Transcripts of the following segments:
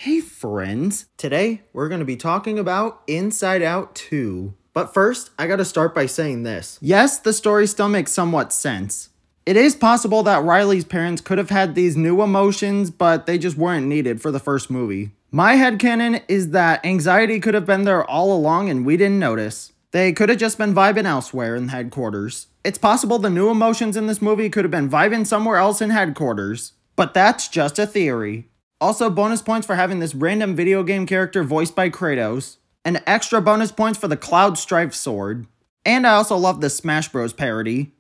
Hey friends, today we're going to be talking about Inside Out 2. But first, I gotta start by saying this. Yes, the story still makes somewhat sense. It is possible that Riley's parents could have had these new emotions, but they just weren't needed for the first movie. My headcanon is that anxiety could have been there all along and we didn't notice. They could have just been vibing elsewhere in headquarters. It's possible the new emotions in this movie could have been vibing somewhere else in headquarters. But that's just a theory. Also, bonus points for having this random video game character voiced by Kratos. And extra bonus points for the Cloud Strife sword. And I also love the Smash Bros parody.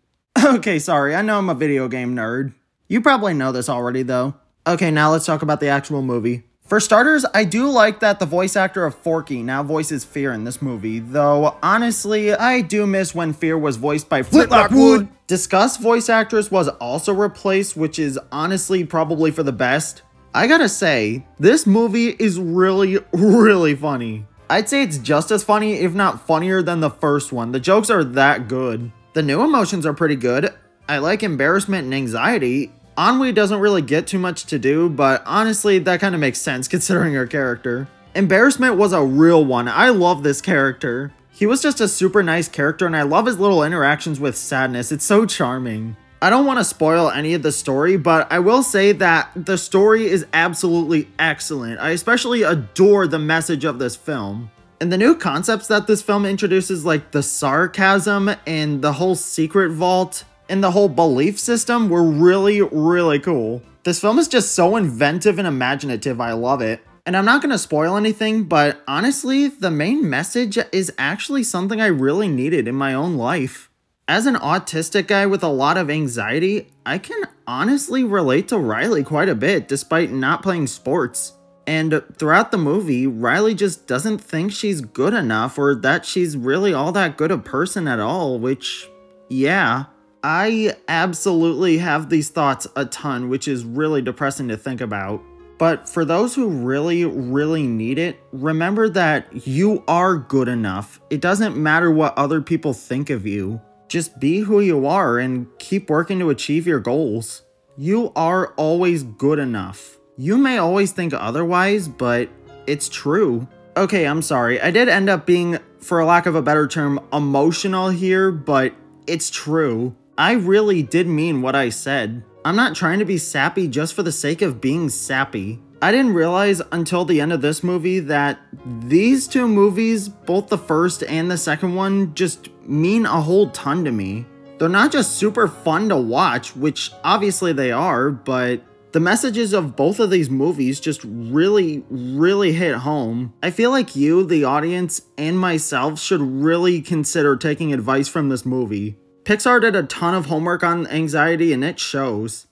Okay, sorry, I know I'm a video game nerd. You probably know this already though. Okay, now let's talk about the actual movie. For starters, I do like that the voice actor of Forky now voices Fear in this movie, though honestly, I do miss when Fear was voiced by Flintlockwood. Disgust voice actress was also replaced, which is honestly probably for the best. I gotta say, this movie is really funny. I'd say it's just as funny, if not funnier than the first one. The jokes are that good. The new emotions are pretty good. I like embarrassment and anxiety. Ennui doesn't really get too much to do, but honestly, that kind of makes sense considering her character. Embarrassment was a real one. I love this character. He was just a super nice character, and I love his little interactions with Sadness. It's so charming. I don't want to spoil any of the story, but I will say that the story is absolutely excellent. I especially adore the message of this film. And the new concepts that this film introduces, like the sarcasm and the whole secret vault and the whole belief system, were really cool. This film is just so inventive and imaginative. I love it. And I'm not going to spoil anything, but honestly, the main message is actually something I really needed in my own life. As an autistic guy with a lot of anxiety, I can honestly relate to Riley quite a bit despite not playing sports. And throughout the movie, Riley just doesn't think she's good enough or that she's really all that good a person at all, which, yeah. I absolutely have these thoughts a ton, which is really depressing to think about. But for those who really need it, remember that you are good enough. It doesn't matter what other people think of you. Just be who you are and keep working to achieve your goals. You are always good enough. You may always think otherwise, but it's true. Okay, I'm sorry. I did end up being, for a lack of a better term, emotional here, but it's true. I really did mean what I said. I'm not trying to be sappy just for the sake of being sappy. I didn't realize until the end of this movie that these two movies, both the first and the second one, just mean a whole ton to me. They're not just super fun to watch, which obviously they are, but the messages of both of these movies just really hit home. I feel like you, the audience, and myself should really consider taking advice from this movie. Pixar did a ton of homework on anxiety and it shows.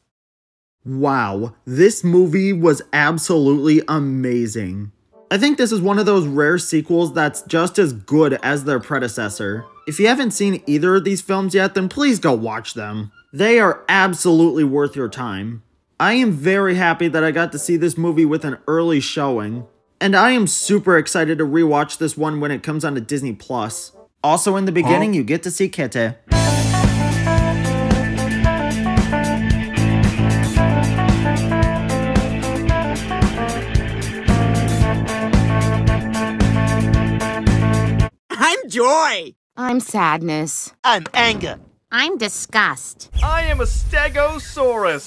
Wow, this movie was absolutely amazing. I think this is one of those rare sequels that's just as good as their predecessor. If you haven't seen either of these films yet, then please go watch them. They are absolutely worth your time. I am very happy that I got to see this movie with an early showing. And I am super excited to rewatch this one when it comes onto Disney+. Also in the beginning, you get to see Kitty. I'm joy. I'm sadness. I'm anger. I'm disgust. I am a stegosaurus.